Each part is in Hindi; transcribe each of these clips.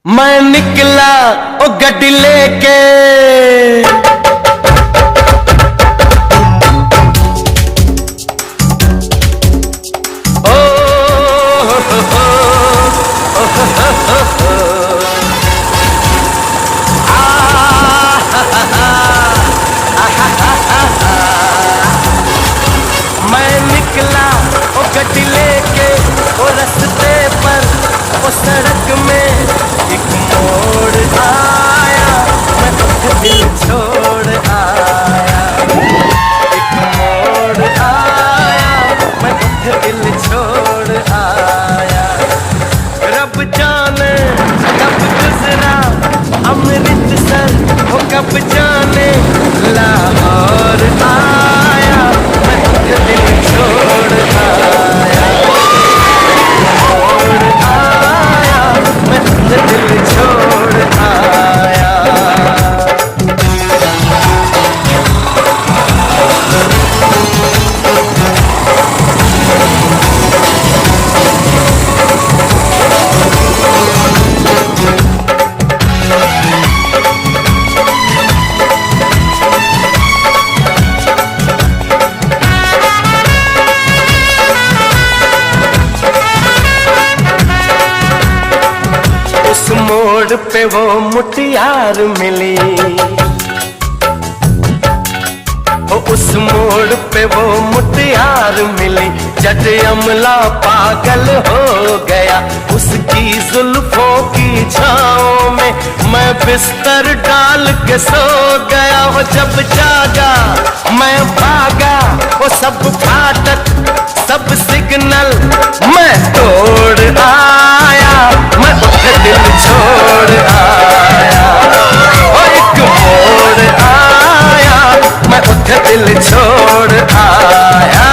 मैं निकला ओ गड्डी लेके ओ मैं निकला ओ गड्डी लेके ओ रास्ते पर ओ सड़क में एक मोड़ आया, मैं दिल छोड़ आया। एक मोड़ आया, मैं दिल छोड़ आया। रब जाने कब गुजरा अमृतसर, वो कब जाने लाहौर आया, मैं दिल छोड़ आया। मोड़ आया, मैं दिल छोड़ आया। उस मोड़ पे वो मुटियार मिली, उस मोड़ पे वो मुटियार मिली। जट अमला पागल हो गया उसकी जुल्फों की छाओं में, मैं बिस्तर डाल के सो गया। वो जब जागा मैं भागा, वो सब फाटक सब सिग्नल मैं तोड़ आया, मैं दिल छोड़ आया। वो एक मोड़ आया, मैं दिल छोड़ आया।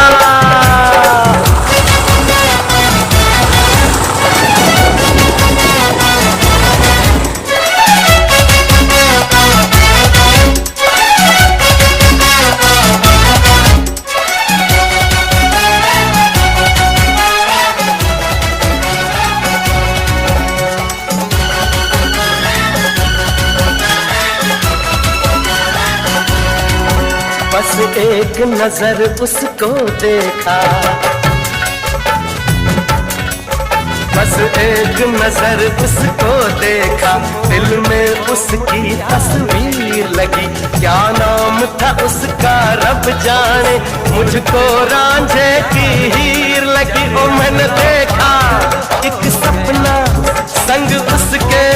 बस एक नजर उसको देखा, बस एक नजर उसको देखा। दिल में उसकी तस्वीर लगी, क्या नाम था उसका रब जाने। मुझको रांझे की हीर लगी। ओ मैंने देखा एक सपना संग उसके,